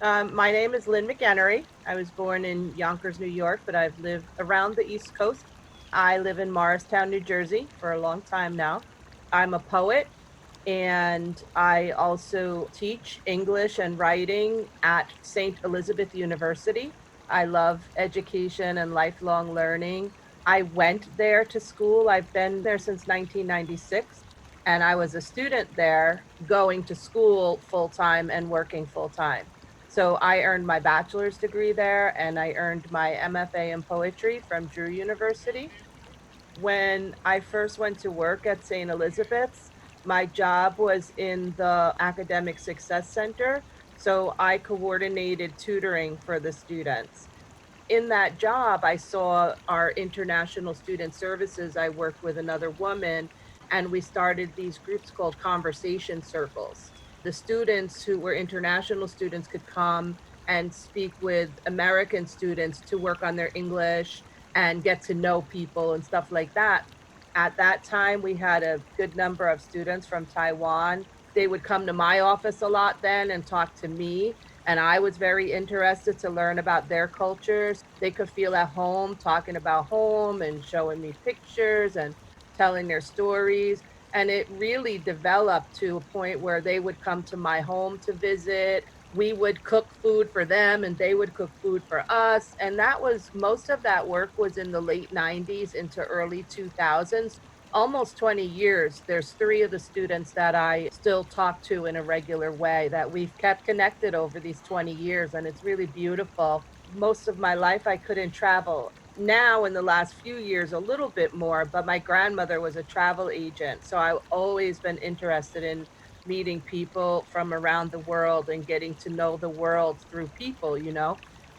My name is Lynne McEniry. I was born in Yonkers, New York, but I've lived around the East Coast. I live in Morristown, New Jersey for a long time now. I'm a poet and I also teach English and writing at St. Elizabeth University. I love education and lifelong learning. I went there to school. I've been there since 1996, and I was a student there going to school full time and working full time. So I earned my bachelor's degree there and I earned my MFA in poetry from Drew University. When I first went to work at St. Elizabeth's, my job was in the Academic Success Center. So I coordinated tutoring for the students. In that job, I saw our international student services. I worked with another woman, and we started these groups called conversation circles. The students who were international students could come and speak with American students to work on their English and get to know people and stuff like that. At that time, we had a good number of students from Taiwan. They would come to my office a lot then and talk to me, and I was very interested to learn about their cultures. They could feel at home talking about home and showing me pictures and telling their stories. And it really developed to a point where they would come to my home to visit. We would cook food for them and they would cook food for us. And that was most of that work was in the late 90s into early 2000s. Almost 20 years. There's three of the students that I still talk to in a regular way that we've kept connected over these 20 years, and it's really beautiful. Most of my life, I couldn't travel. Now, in the last few years, a little bit more, but my grandmother was a travel agent. So I've always been interested in meeting people from around the world and getting to know the world through people.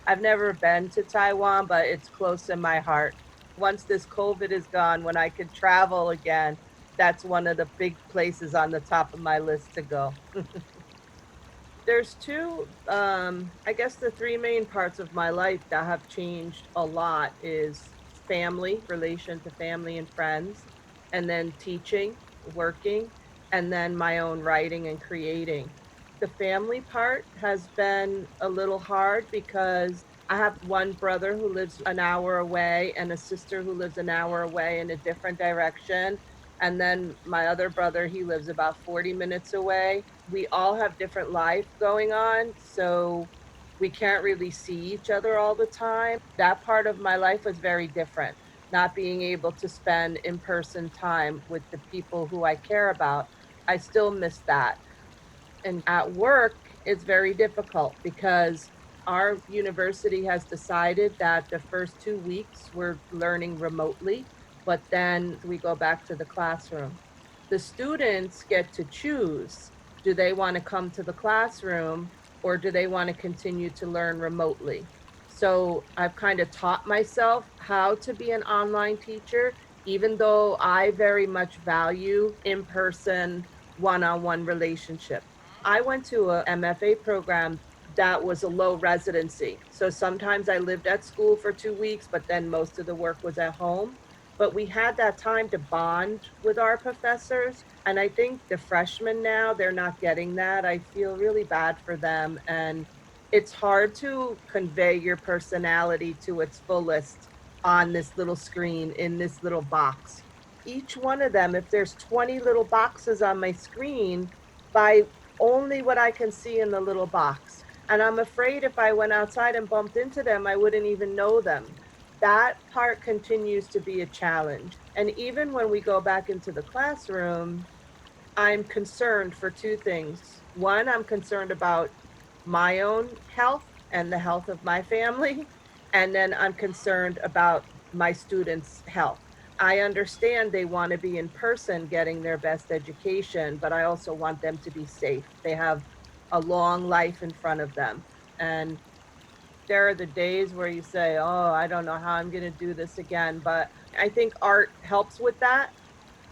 I've never been to Taiwan, but it's close in my heart. Once this COVID is gone, when I could travel again, that's one of the big places on the top of my list to go. There's two, I guess the three main parts of my life that have changed a lot is family, relation to family and friends, and then teaching, working, and then my own writing and creating. The family part has been a little hard because I have one brother who lives an hour away and a sister who lives an hour away in a different direction. And then my other brother, he lives about 40 minutes away. We all have different life going on, so we can't really see each other all the time. That part of my life was very different, not being able to spend in-person time with the people who I care about. I still miss that. And at work, it's very difficult because our university has decided that the first 2 weeks we're learning remotely, but then we go back to the classroom. The students get to choose, do they want to come to the classroom or do they want to continue to learn remotely? So I've kind of taught myself how to be an online teacher, even though I very much value in person, one on one relationship. I went to a MFA program that was a low residency. So sometimes I lived at school for 2 weeks, but then most of the work was at home. But we had that time to bond with our professors. And I think the freshmen now, they're not getting that. I feel really bad for them. And it's hard to convey your personality to its fullest on this little screen in this little box. Each one of them, if there's 20 little boxes on my screen, by only what I can see in the little box. And I'm afraid if I went outside and bumped into them, I wouldn't even know them. That part continues to be a challenge. And even when we go back into the classroom, I'm concerned for two things. One, I'm concerned about my own health and the health of my family. And then I'm concerned about my students' health. I understand they want to be in person getting their best education, but I also want them to be safe. They have a long life in front of them. And there are the days where you say, oh, I don't know how I'm going to do this again. But I think art helps with that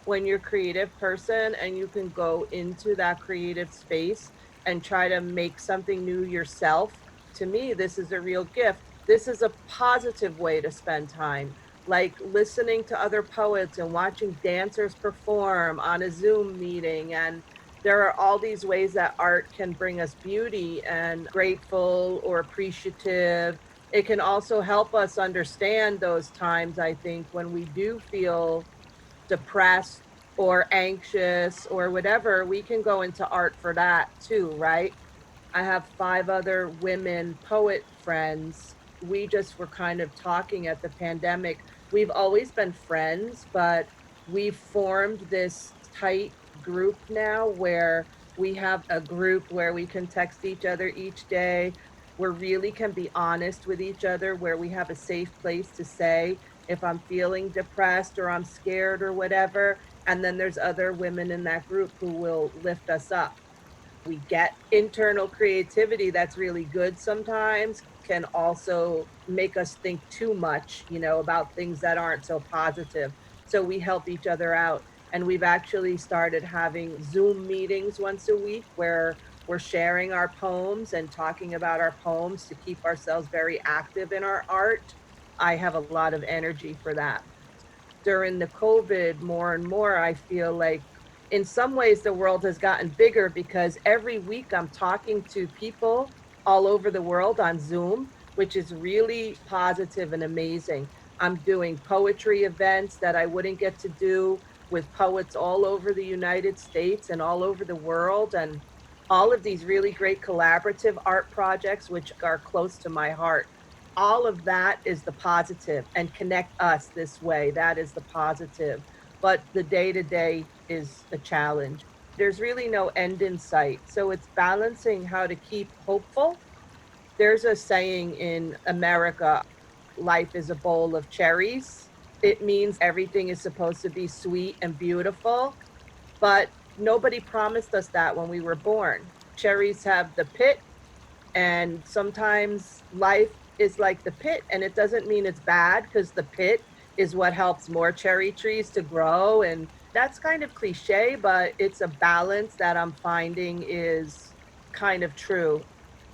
when you're a creative person and you can go into that creative space and try to make something new yourself. To me, this is a real gift. This is a positive way to spend time, like listening to other poets and watching dancers perform on a Zoom meeting and There are all these ways that art can bring us beauty and grateful or appreciative. It can also help us understand those times, I think, when we do feel depressed or anxious or whatever, we can go into art for that too, right? I have 5 other women poet friends. We just were kind of talking at the pandemic. We've always been friends, but we've formed this tight group now where we have a group where we can text each other each day. We really can be honest with each other, where we have a safe place to say if I'm feeling depressed or I'm scared or whatever. And then there's other women in that group who will lift us up. We get internal creativity that's really good sometimes, can also make us think too much, about things that aren't so positive. So we help each other out. And we've actually started having Zoom meetings once a week where we're sharing our poems and talking about our poems to keep ourselves very active in our art. I have a lot of energy for that. During the COVID, more and more, I feel like in some ways the world has gotten bigger because every week I'm talking to people all over the world on Zoom, which is really positive and amazing. I'm doing poetry events that I wouldn't get to do with poets all over the United States and all over the world, and all of these really great collaborative art projects, which are close to my heart. All of that is the positive, and connect us this way. That is the positive. But the day to day is a challenge. There's really no end in sight. So it's balancing how to keep hopeful. There's a saying in America, life is a bowl of cherries. It means everything is supposed to be sweet and beautiful, but nobody promised us that when we were born. Cherries have the pit, and sometimes life is like the pit, and it doesn't mean it's bad because the pit is what helps more cherry trees to grow. And that's kind of cliche, but it's a balance that I'm finding is kind of true.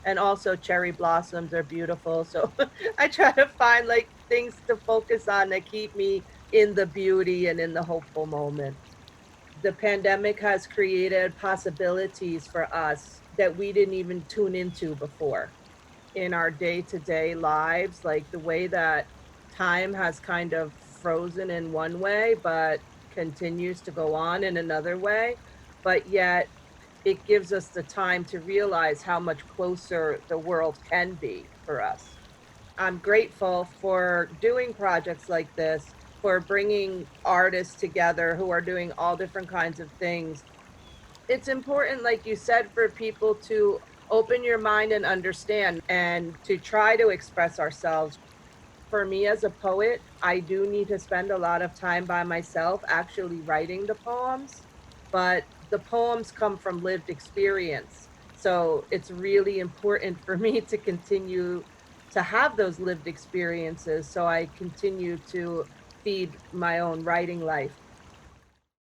And also, cherry blossoms are beautiful. So I try to find like things to focus on that keep me in the beauty and in the hopeful moment. The pandemic has created possibilities for us that we didn't even tune into before in our day-to-day lives, like the way that time has kind of frozen in one way, but continues to go on in another way. But yet it gives us the time to realize how much closer the world can be for us. I'm grateful for doing projects like this, for bringing artists together who are doing all different kinds of things. It's important, like you said, for people to open your mind and understand and to try to express ourselves. For me as a poet, I do need to spend a lot of time by myself actually writing the poems, but the poems come from lived experience. So it's really important for me to continue to have those lived experiences so I continue to feed my own writing life.